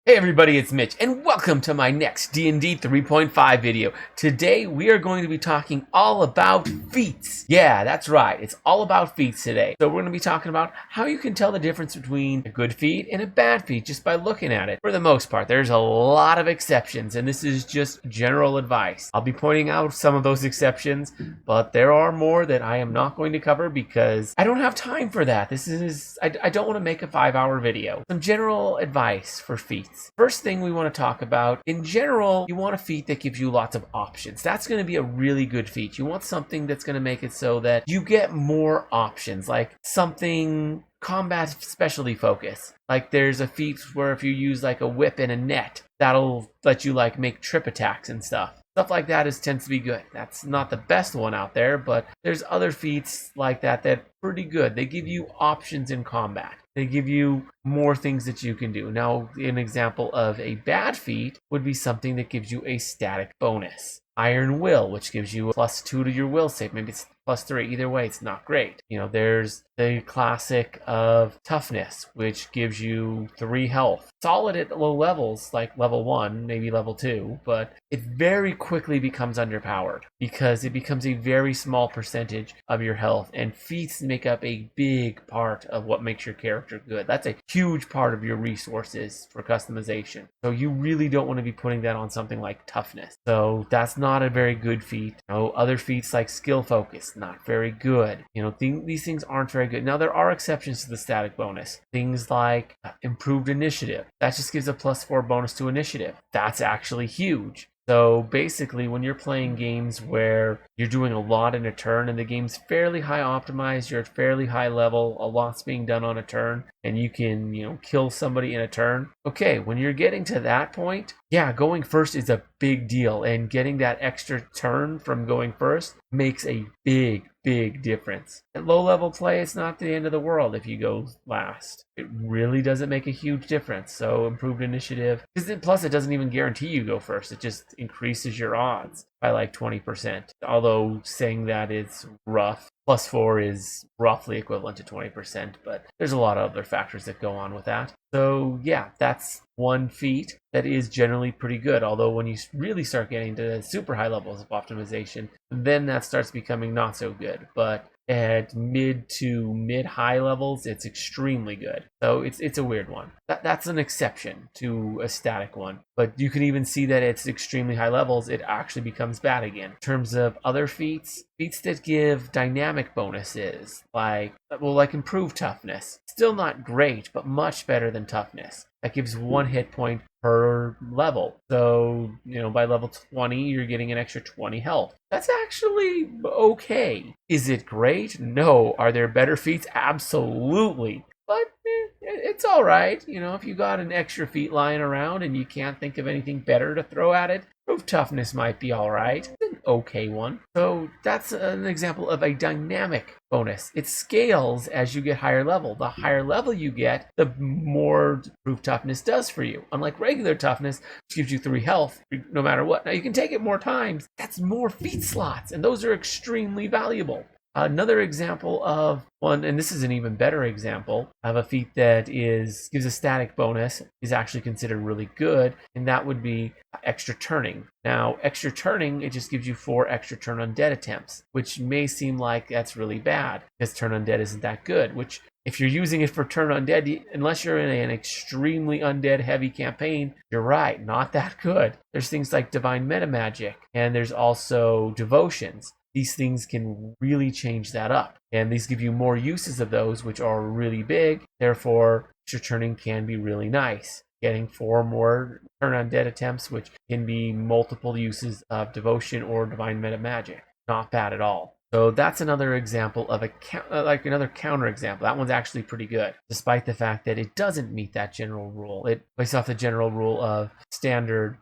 Hey everybody, it's Mitch, and welcome to my next D&D 3.5 video. Today we are going to be talking all about feats. Yeah, that's right, it's all about feats today. So we're going to be talking about how you can tell the difference between a good feat and a bad feat just by looking at it. For the most part, there's a lot of exceptions, and this is just general advice. I'll be pointing out some of those exceptions, but there are more that I am not going to cover because I don't have time for that. I don't want to make a 5-hour video. Some general advice for feats. First thing we want to talk about, in general, you want a feat that gives you lots of options. That's going to be a really good feat. You want something that's going to make it so that you get more options, like something combat specialty focus. Like there's a feat where if you use like a whip and a net, that'll let you like make trip attacks and stuff. Stuff like that tends to be good. That's not the best one out there, but there's other feats like that that are pretty good. They give you options in combat. They give you more things that you can do. Now, an example of a bad feat would be something that gives you a static bonus. Iron Will, which gives you a +2 to your will save. Maybe it's +3. Either way, it's not great. There's the classic of Toughness, which gives you 3 health. Solid at low levels, like level 1, maybe level 2, but it very quickly becomes underpowered because it becomes a very small percentage of your health, and feats make up a big part of what makes your character good. That's a huge part of your resources for customization. So you really don't want to be putting that on something like Toughness. So that's not a very good feat. Other feats like Skill Focus, not very good. These things aren't very good. Now, there are exceptions to the static bonus. Things like Improved Initiative. That just gives a +4 bonus to initiative. That's actually huge. So basically, when you're playing games where you're doing a lot in a turn and the game's fairly high optimized, you're at fairly high level, a lot's being done on a turn, and you can, kill somebody in a turn. Okay, when you're getting to that point, yeah, going first is a big deal, and getting that extra turn from going first makes a big difference. At low level play, it's not the end of the world if you go last. It really doesn't make a huge difference. So improved initiative, plus it doesn't even guarantee you go first. It just increases your odds by like 20%. Although saying that is rough. +4 is roughly equivalent to 20%, but there's a lot of other factors that go on with that. So yeah, that's one feat that is generally pretty good. Although when you really start getting to super high levels of optimization, then that starts becoming not so good. But at mid to mid-high levels, it's extremely good. So it's a weird one. That's an exception to a static one. But you can even see that at extremely high levels, it actually becomes bad again. In terms of other feats that give dynamic bonuses, like improved toughness. Still not great, but much better than toughness. That gives 1 hit point per level. So, by level 20, you're getting an extra 20 health. That's actually okay. Is it great? No. Are there better feats? Absolutely. But it's all right. If you got an extra feat lying around and you can't think of anything better to throw at it, proof toughness might be all right. It's an okay one. So that's an example of a dynamic bonus. It scales as you get higher level. The higher level you get, the more proof toughness does for you. Unlike regular toughness, which gives you 3 health no matter what. Now you can take it more times. That's more feat slots, and those are extremely valuable. Another example of one, and this is an even better example of a feat that gives a static bonus, is actually considered really good, and that would be extra turning. Now, extra turning, it just gives you 4 extra turn undead attempts, which may seem like that's really bad because turn undead isn't that good, which if you're using it for turn undead, unless you're in an extremely undead heavy campaign, you're right, not that good. There's things like divine meta magic, and there's also devotions. These things can really change that up. And these give you more uses of those, which are really big. Therefore, extra turning can be really nice. Getting 4 more turn undead attempts, which can be multiple uses of devotion or divine meta magic. Not bad at all. So that's another example of another counter example. That one's actually pretty good, despite the fact that it doesn't meet that general rule. It plays off the general rule of standard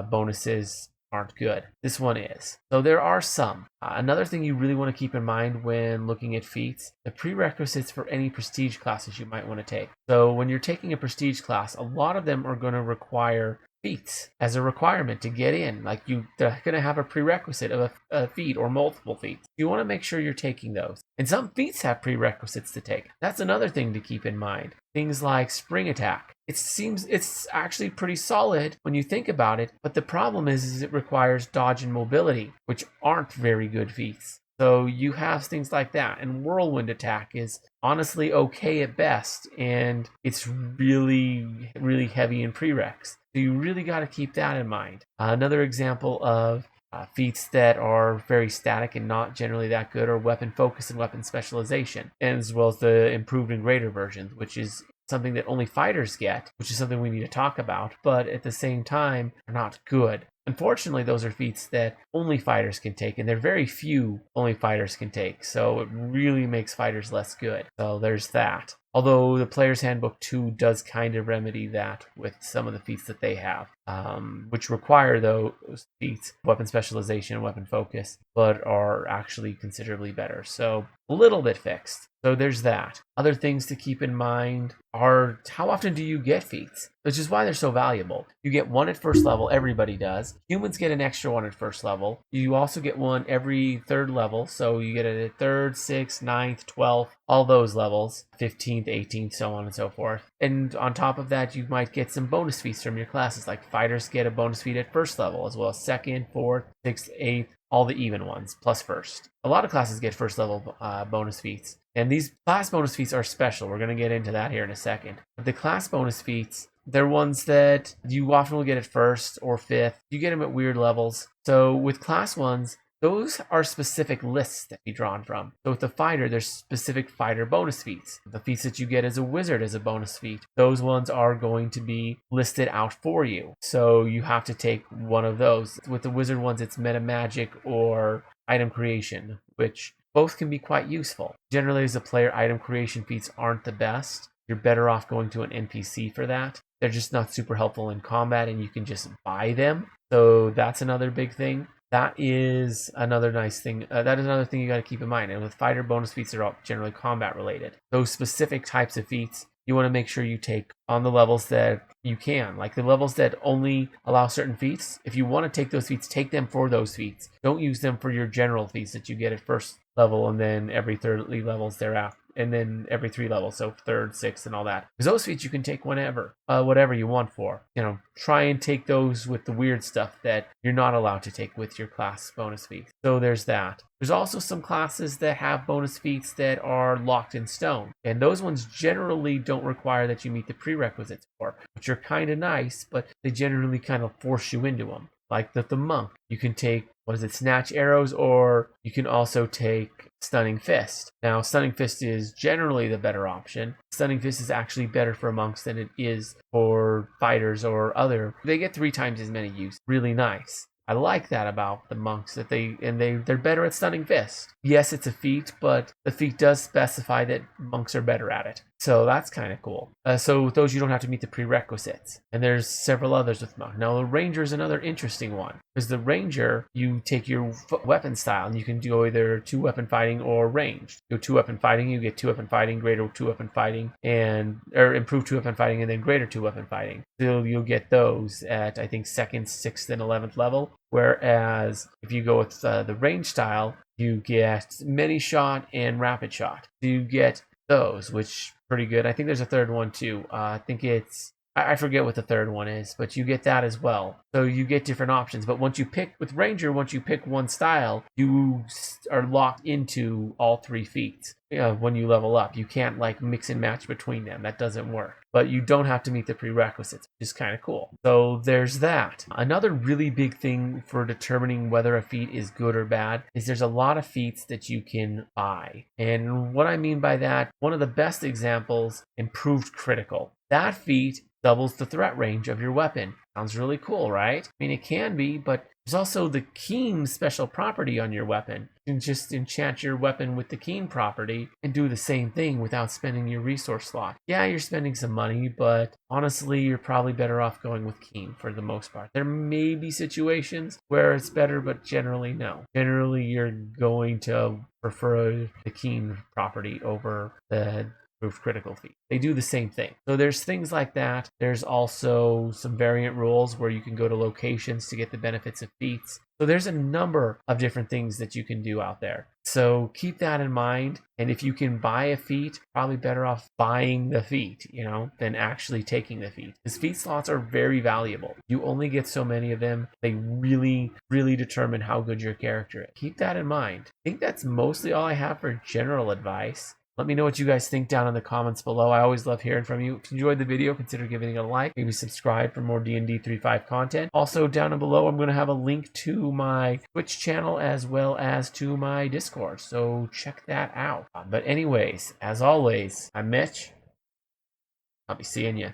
bonuses aren't good. This one is. So there are some. Another thing you really want to keep in mind when looking at feats, the prerequisites for any prestige classes you might want to take. So when you're taking a prestige class, a lot of them are going to require feats as a requirement to get in. Like they're going to have a prerequisite of a feat or multiple feats. You want to make sure you're taking those. And some feats have prerequisites to take. That's another thing to keep in mind. Things like spring attack. It seems it's actually pretty solid when you think about it, but the problem is it requires dodge and mobility, which aren't very good feats. So you have things like that, and whirlwind attack is honestly okay at best, and it's really, really heavy in prereqs. So you really got to keep that in mind. Another example of feats that are very static and not generally that good are weapon focus and weapon specialization, and as well as the improved and greater versions, which is something that only fighters get, which is something we need to talk about, but at the same time, are not good. Unfortunately, those are feats that only fighters can take, and they're very few only fighters can take, so it really makes fighters less good. So there's that. Although the Player's Handbook 2 does kind of remedy that with some of the feats that they have, which require those feats, weapon specialization and weapon focus, but are actually considerably better. So a little bit fixed. So there's that. Other things to keep in mind are how often do you get feats, which is why they're so valuable. You get one at first level, everybody does. Humans get an extra one at first level. You also get one every third level, so you get it at third, 6th, 9th, 12th, all those levels, 15th, 18th, so on and so forth. And on top of that, you might get some bonus feats from your classes, like fighters get a bonus feat at first level, as well as 2nd, 4th, 6th, 8th, all the even ones, plus first. A lot of classes get first level bonus feats. And these class bonus feats are special. We're going to get into that here in a second. But the class bonus feats, they're ones that you often will get at first or fifth. You get them at weird levels. So with class ones, those are specific lists that be drawn from. So with the fighter, there's specific fighter bonus feats. The feats that you get as a wizard as a bonus feat, those ones are going to be listed out for you. So you have to take one of those. With the wizard ones, it's meta magic or item creation, which both can be quite useful. Generally, as a player, item creation feats aren't the best. You're better off going to an NPC for that. They're just not super helpful in combat, and you can just buy them. So that's another big thing. That is another nice thing. That is another thing you got to keep in mind. And with fighter bonus feats, they're all generally combat related. Those specific types of feats, you want to make sure you take on the levels that you can. Like the levels that only allow certain feats, if you want to take those feats, take them for those feats. Don't use them for your general feats that you get at first level and then every 3 levels thereafter. And then every 3 levels, so 3rd, 6th, and all that. Because those feats you can take whenever, whatever you want for. Try and take those with the weird stuff that you're not allowed to take with your class bonus feats. So there's that. There's also some classes that have bonus feats that are locked in stone. And those ones generally don't require that you meet the prerequisites for, which are kind of nice, but they generally kind of force you into them. Like the monk, you can take, snatch arrows, or you can also take Stunning Fist. Now, Stunning Fist is generally the better option. Stunning Fist is actually better for monks than it is for fighters or other. They get 3 times as many use. Really nice. I like that about the monks, that they're better at Stunning Fist. Yes, it's a feat, but the feat does specify that monks are better at it. So that's kind of cool. So with those, you don't have to meet the prerequisites. And there's several others with monk. Now, the ranger is another interesting one. Because the ranger, you take your weapon style, and you can do either 2-weapon fighting or ranged. You go 2-weapon fighting, you get 2-weapon fighting, greater 2-weapon fighting, or improved 2-weapon fighting, and then greater 2-weapon fighting. So you'll get those at, I think, 2nd, 6th, and 11th level. Whereas if you go with the range style, you get many shot and rapid shot. So you get those, which pretty good. I think there's a third one too. I think I forget what the third one is, but you get that as well. So you get different options. But once you pick one style, you are locked into all 3 feats. When you level up, you can't like mix and match between them. That doesn't work. But you don't have to meet the prerequisites, which is kind of cool. So there's that. Another really big thing for determining whether a feat is good or bad is there's a lot of feats that you can buy. And what I mean by that, one of the best examples, improved critical. That feat doubles the threat range of your weapon. Sounds really cool, right? I mean, it can be, but there's also the keen special property on your weapon. You can just enchant your weapon with the keen property and do the same thing without spending your resource slot. Yeah, you're spending some money, but honestly, you're probably better off going with keen for the most part. There may be situations where it's better, but generally no. Generally, you're going to prefer the keen property over the improved critical feat. They do the same thing. So there's things like that. There's also some variant rules where you can go to locations to get the benefits of feats. So there's a number of different things that you can do out there. So keep that in mind. And if you can buy a feat, probably better off buying the feat, than actually taking the feat. Because feat slots are very valuable. You only get so many of them. They really, really determine how good your character is. Keep that in mind. I think that's mostly all I have for general advice. Let me know what you guys think down in the comments below. I always love hearing from you. If you enjoyed the video, consider giving it a like. Maybe subscribe for more D&D 3.5 content. Also, down below, I'm going to have a link to my Twitch channel as well as to my Discord. So check that out. But anyways, as always, I'm Mitch. I'll be seeing you.